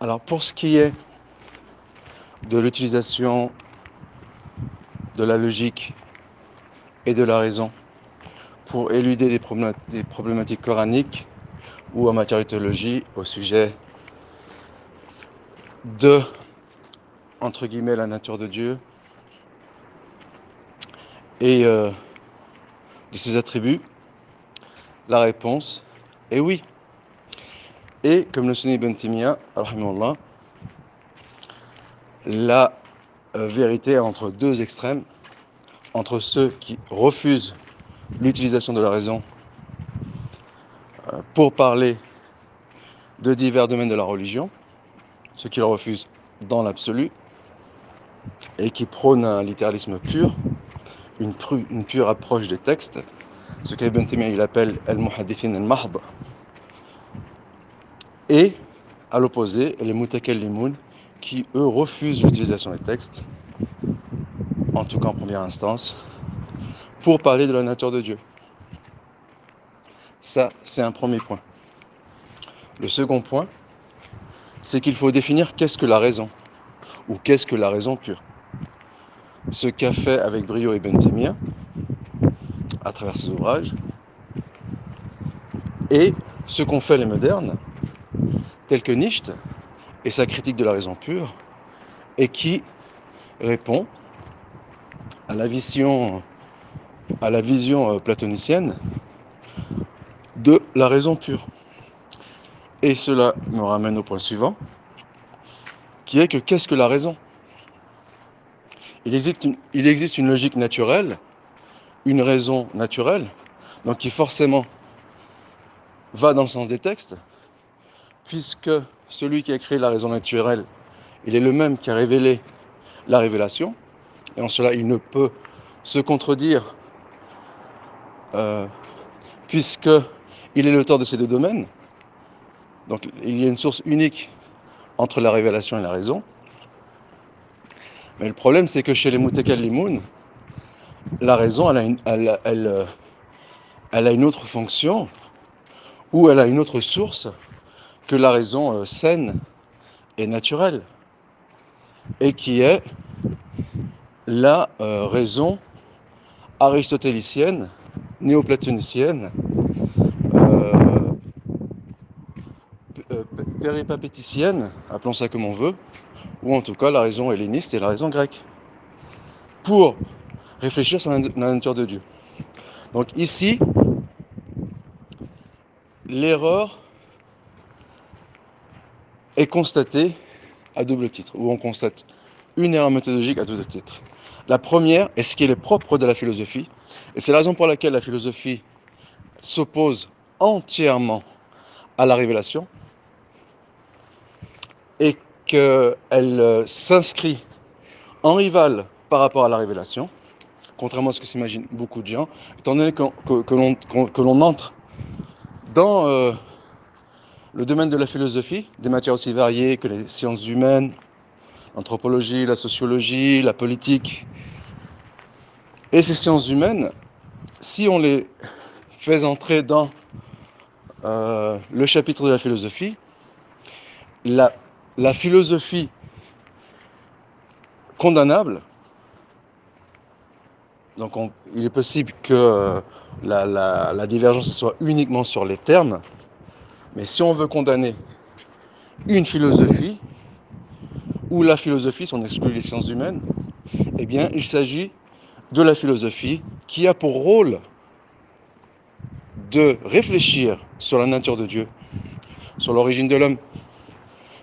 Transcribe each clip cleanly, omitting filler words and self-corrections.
Alors pour ce qui est de l'utilisation de la logique et de la raison pour éluder des problématiques coraniques ou en matière de théologie au sujet de, entre guillemets, la nature de Dieu et de ses attributs, la réponse est oui. Et comme le souligne Ibn Taymiyyah, la vérité est entre deux extrêmes, entre ceux qui refusent l'utilisation de la raison pour parler de divers domaines de la religion, ceux qui le refusent dans l'absolu, et qui prônent un littéralisme pur, une pure approche des textes, ce qu'Ibn Taymiyyah appelle al-muhaddithin al-mahd, et à l'opposé, les mutakallimun, qui eux refusent l'utilisation des textes, en tout cas en première instance, pour parler de la nature de Dieu. Ça, c'est un premier point. Le second point, c'est qu'il faut définir qu'est-ce que la raison, ou qu'est-ce que la raison pure. Ce qu'a fait avec brio Ibn Taymiyyah, à travers ses ouvrages, et ce qu'ont fait les modernes, tels que Nietzsche et sa critique de la raison pure, et qui répond à la vision platonicienne de la raison pure. Et cela me ramène au point suivant, qui est que qu'est-ce que la raison ? Il existe une logique naturelle, une raison naturelle, donc qui forcément va dans le sens des textes, puisque celui qui a créé la raison naturelle, il est le même qui a révélé la révélation, et en cela il ne peut se contredire, puisqu'il est l'auteur de ces deux domaines. Donc il y a une source unique entre la révélation et la raison. Mais le problème, c'est que chez les mutakallimun, la raison, elle a une autre fonction, ou elle a une autre source que la raison saine et naturelle, et qui est la raison aristotélicienne, néoplatonicienne, péripapéticienne, appelons ça comme on veut, ou en tout cas la raison helléniste et la raison grecque, pour réfléchir sur la nature de Dieu. Donc ici, l'erreur est constatée à double titre, ou on constate une erreur méthodologique à double titre. La première est ce qui est propre de la philosophie, et c'est la raison pour laquelle la philosophie s'oppose entièrement à la révélation, et qu'elle s'inscrit en rival par rapport à la révélation, contrairement à ce que s'imaginent beaucoup de gens, étant donné que l'on entre dans le domaine de la philosophie, des matières aussi variées que les sciences humaines, l'anthropologie, la sociologie, la politique. Et ces sciences humaines, si on les fait entrer dans le chapitre de la philosophie, la philosophie condamnable, donc il est possible que la divergence soit uniquement sur les termes, mais si on veut condamner une philosophie, ou la philosophie, si on exclut les sciences humaines, eh bien il s'agit de la philosophie qui a pour rôle de réfléchir sur la nature de Dieu, sur l'origine de l'homme,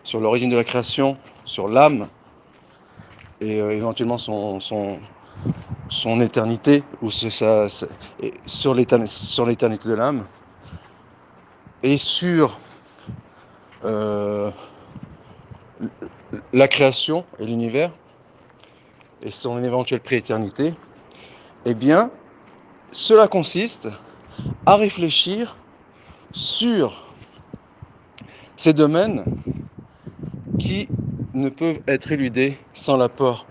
sur l'origine de la création, sur l'âme, et éventuellement son éternité, ou sur l'éternité de l'âme, et sur la création et l'univers, et son éventuelle prééternité, eh bien, cela consiste à réfléchir sur ces domaines qui ne peuvent être éludés sans l'apport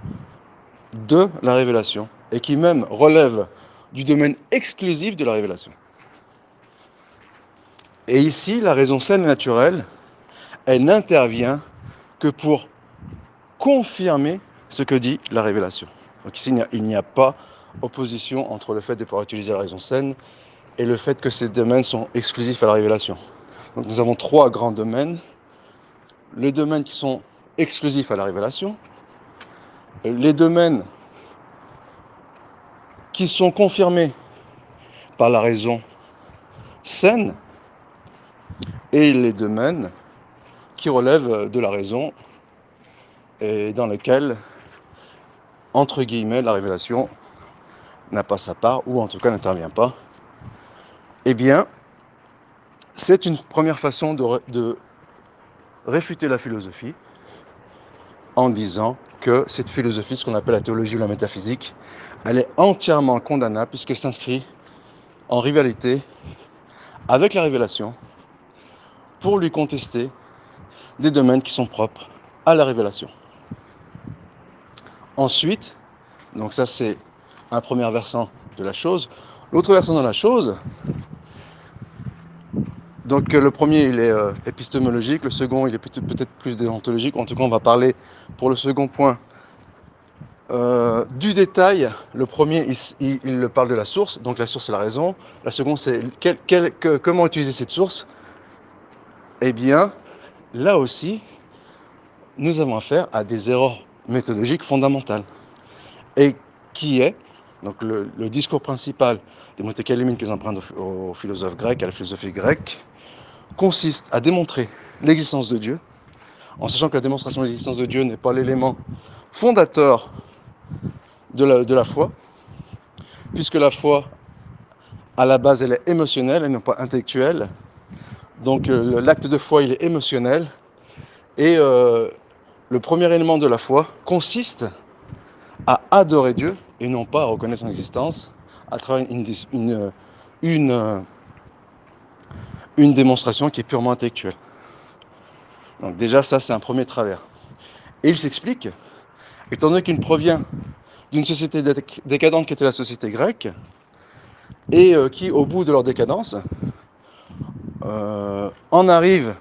de la révélation, et qui même relèvent du domaine exclusif de la révélation. Et ici, la raison saine et naturelle, elle n'intervient que pour confirmer ce que dit la révélation. Donc ici, il n'y a pas opposition entre le fait de pouvoir utiliser la raison saine et le fait que ces domaines sont exclusifs à la révélation. Donc nous avons 3 grands domaines. Les domaines qui sont exclusifs à la révélation, les domaines qui sont confirmés par la raison saine et les domaines qui relèvent de la raison et dans lesquels, entre guillemets, la révélation n'a pas sa part ou en tout cas n'intervient pas. Eh bien, c'est une première façon de réfuter la philosophie en disant que cette philosophie, ce qu'on appelle la théologie ou la métaphysique, elle est entièrement condamnable puisqu'elle s'inscrit en rivalité avec la révélation pour lui contester des domaines qui sont propres à la révélation. Ensuite, donc ça c'est un premier versant de la chose. L'autre versant de la chose, donc le premier il est épistémologique, le second il est peut-être plus déontologique. En tout cas on va parler pour le second point du détail. Le premier il parle de la source, donc la source c'est la raison. La seconde c'est comment utiliser cette source. Eh bien là aussi nous avons affaire à des erreurs méthodologiques fondamentales. Et qui est, donc le discours principal des Motekalimim qu'ils empruntent aux philosophes grecs, à la philosophie grecque, consiste à démontrer l'existence de Dieu, en sachant que la démonstration de l'existence de Dieu n'est pas l'élément fondateur de la foi, puisque la foi, à la base, elle est émotionnelle, elle n'est pas intellectuelle. Donc l'acte de foi, il est émotionnel. Et le premier élément de la foi consiste à adorer Dieu et non pas à reconnaître son existence à travers une démonstration qui est purement intellectuelle. Donc déjà ça c'est un premier travers. Et il s'explique, étant donné qu'il provient d'une société décadente qui était la société grecque et qui au bout de leur décadence en arrive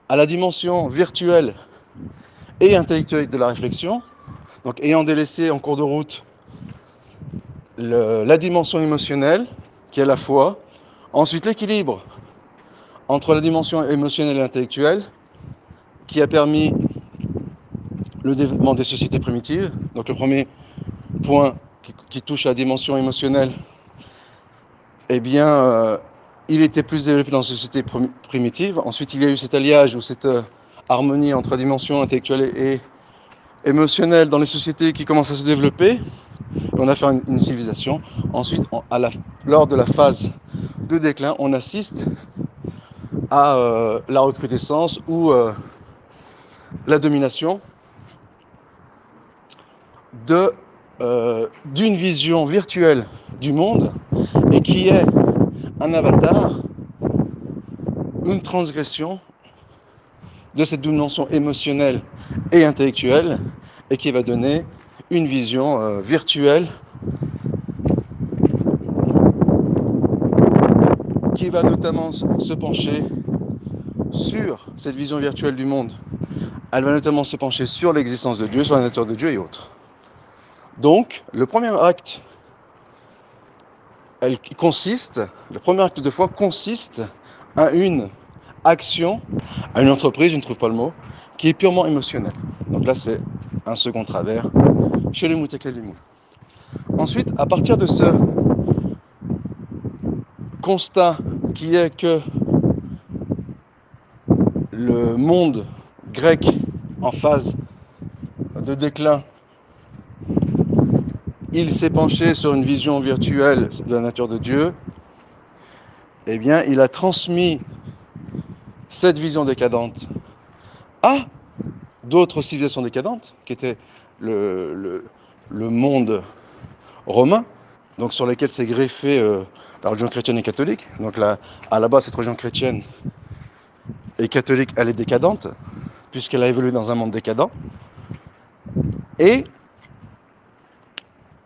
à la dimension virtuelle et intellectuelle de la réflexion, donc ayant délaissé en cours de route la dimension émotionnelle, qui est la foi, ensuite l'équilibre entre la dimension émotionnelle et intellectuelle, qui a permis le développement des sociétés primitives. Donc le premier point qui touche à la dimension émotionnelle, eh bien, il était plus développé dans la société primitive. Ensuite, il y a eu cet alliage ou cette harmonie entre la dimension intellectuelle et émotionnelle dans les sociétés qui commencent à se développer. Et on a fait une civilisation. Ensuite, lors de la phase de déclin, on assiste à la recrudescence ou la domination d'une vision virtuelle du monde et qui est un avatar, une transgression de cette dimension émotionnelle et intellectuelle et qui va donner une vision virtuelle qui va notamment se pencher sur cette vision virtuelle du monde. Elle va notamment se pencher sur l'existence de Dieu, sur la nature de Dieu et autres. Donc, le premier acte de foi consiste à une action, à une entreprise, je ne trouve pas le mot, qui est purement émotionnelle. Donc là, c'est un second travers chez les Mutakalimim. Ensuite, à partir de ce constat qui est que le monde grec en phase de déclin, il s'est penché sur une vision virtuelle de la nature de Dieu, eh bien, il a transmis cette vision décadente à d'autres civilisations décadentes, qui étaient le monde romain, donc sur lesquels s'est greffée la religion chrétienne et catholique. Donc là, à la base, cette religion chrétienne et catholique, elle est décadente, puisqu'elle a évolué dans un monde décadent. Et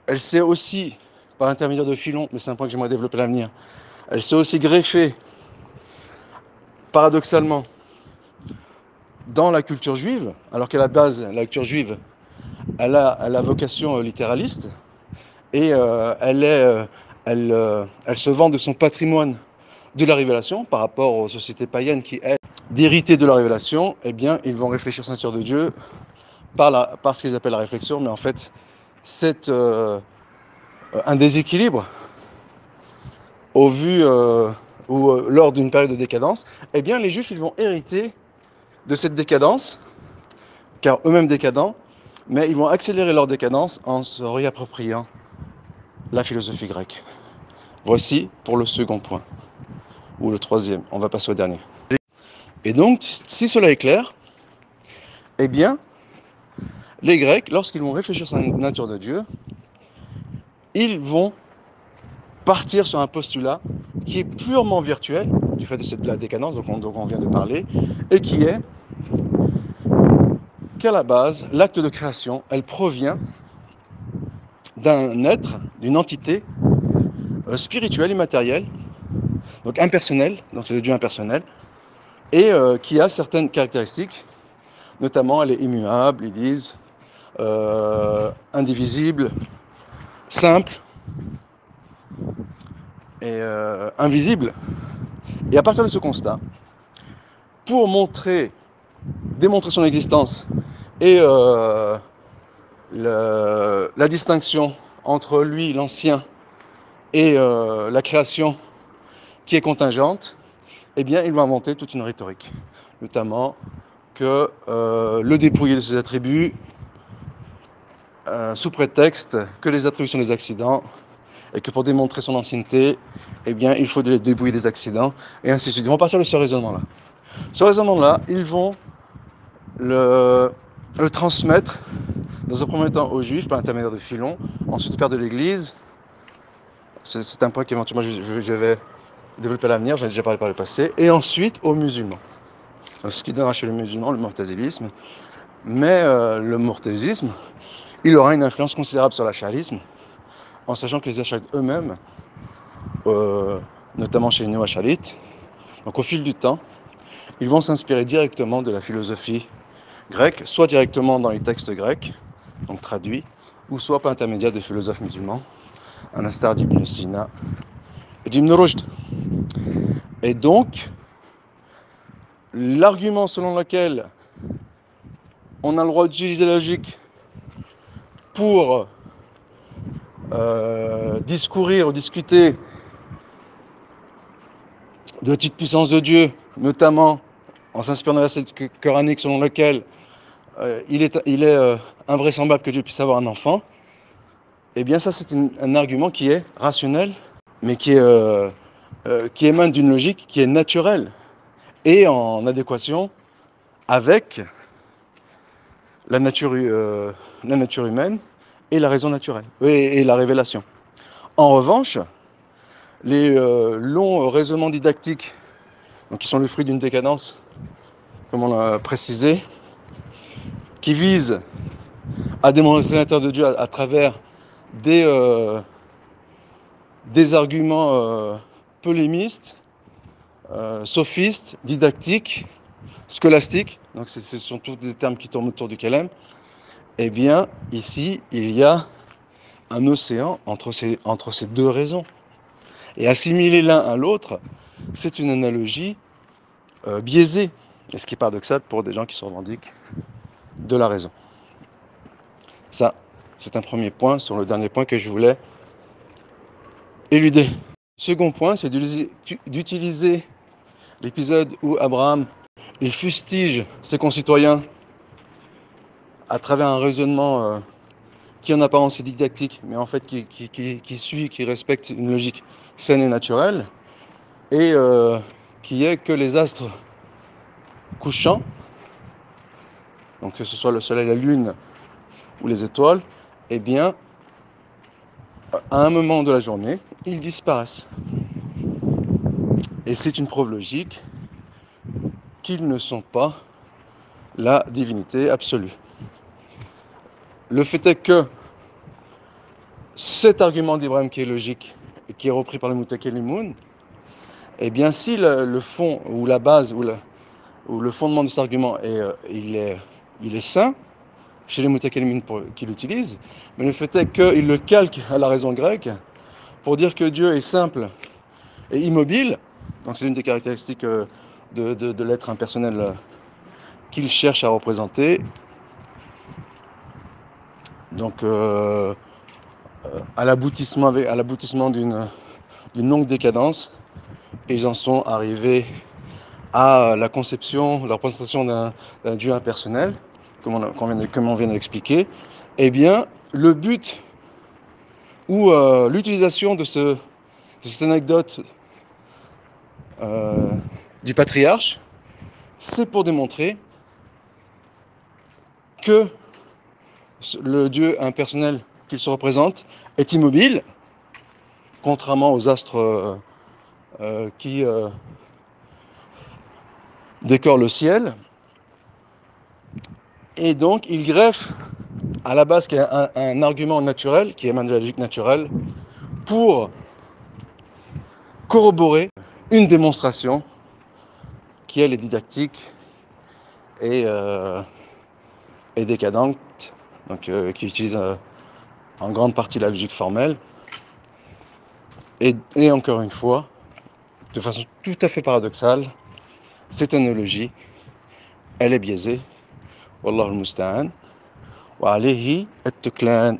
elle s'est aussi, par l'intermédiaire de Philon, mais c'est un point que j'aimerais développer à l'avenir, elle s'est aussi greffée, paradoxalement, dans la culture juive, alors qu'à la base, la culture juive, elle a vocation littéraliste, et elle se vend de son patrimoine de la révélation par rapport aux sociétés païennes qui, elles, d'hériter de la révélation, eh bien, ils vont réfléchir sur la nature de Dieu par ce qu'ils appellent la réflexion, mais en fait, c'est un déséquilibre au vu ou lors d'une période de décadence. Eh bien, les Juifs, ils vont hériter de cette décadence, car eux-mêmes décadents, mais ils vont accélérer leur décadence en se réappropriant la philosophie grecque. Voici pour le second point, ou le troisième, on va passer au dernier. Et donc, si cela est clair, eh bien, les Grecs, lorsqu'ils vont réfléchir sur la nature de Dieu, ils vont partir sur un postulat qui est purement virtuel, du fait de la décadence dont on vient de parler, et qui est qu'à la base, l'acte de création, elle provient d'un être, d'une entité spirituelle, immatérielle, donc impersonnelle, donc c'est le Dieu impersonnel, et qui a certaines caractéristiques, notamment elle est immuable, ils disent, indivisible, simple et invisible. Et à partir de ce constat, pour démontrer son existence et la distinction entre lui, l'ancien, et la création qui est contingente, eh bien, il va inventer toute une rhétorique, notamment que le dépouiller de ses attributs, sous prétexte que les attributs sont des accidents, et que pour démontrer son ancienneté, eh bien, il faut les dépouiller des accidents, et ainsi de suite. Ils vont partir de ce raisonnement-là. Ce raisonnement-là, ils vont le transmettre dans un premier temps aux Juifs par l'intermédiaire de Philon, ensuite au Père de l'Église. C'est un point qu'éventuellement je vais développer à l'avenir, j'en ai déjà parlé par le passé, et ensuite aux musulmans. Ce qui donnera chez les musulmans le mu'tazilisme, mais le mu'tazilisme, il aura une influence considérable sur l'acharisme, en sachant que les acharites eux-mêmes, notamment chez les néo-acharites, donc au fil du temps, ils vont s'inspirer directement de la philosophie grecque, soit directement dans les textes grecs, donc traduits, ou soit par l'intermédiaire des philosophes musulmans, à l'instar d'Ibn Sina et d'Ibn Rushd. Et donc, l'argument selon lequel on a le droit d'utiliser la logique pour discourir ou discuter de la petite puissance de Dieu, notamment en s'inspirant d'un verset coranique selon lequel il est invraisemblable que Dieu puisse avoir un enfant, eh bien ça c'est un argument qui est rationnel, mais qui émane d'une logique qui est naturelle et en adéquation avec la nature humaine et la raison naturelle, et la révélation. En revanche, les longs raisonnements didactiques, donc qui sont le fruit d'une décadence, comme on l'a précisé, qui visent à démontrer la nature de Dieu à travers des arguments polémistes, sophistes, didactiques, scolastiques, donc ce sont tous des termes qui tournent autour du Kalem. Eh bien, ici, il y a un océan entre ces deux raisons. Et assimiler l'un à l'autre, c'est une analogie biaisée, et ce qui est paradoxal pour des gens qui se revendiquent de la raison. Ça, c'est un premier point sur le dernier point que je voulais éluder. Second point, c'est d'utiliser l'épisode où Abraham il fustige ses concitoyens à travers un raisonnement qui en apparence est didactique, mais en fait qui respecte une logique saine et naturelle, et qui est que les astres couchants, donc que ce soit le soleil, la lune ou les étoiles, eh bien, à un moment de la journée, ils disparaissent. Et c'est une preuve logique qu'ils ne sont pas la divinité absolue. Le fait est que cet argument d'Ibrahim qui est logique et qui est repris par le Mutakelimun, eh bien si le fond ou la base ou où le fondement de cet argument il est sain, chez les mutakallimin qui l'utilisent, mais le fait est qu'il le calque à la raison grecque pour dire que Dieu est simple et immobile. Donc c'est une des caractéristiques de l'être impersonnel qu'il cherche à représenter. Donc à l'aboutissement d'une longue décadence, ils en sont arrivés à la conception, la représentation d'un Dieu impersonnel, comme on vient de l'expliquer. Eh bien, le but ou l'utilisation de cette anecdote du patriarche, c'est pour démontrer que le Dieu impersonnel qu'il se représente est immobile, contrairement aux astres qui décorent le ciel. Et donc, il greffe à la base qui est un argument naturel, qui émane de la logique naturelle, pour corroborer une démonstration qui, elle, est didactique et décadente, donc qui utilise en grande partie la logique formelle. Et encore une fois, de façon tout à fait paradoxale, cette analogie, elle est biaisée. Wallahu al-musta'an. Wa alayhi at-tuklan.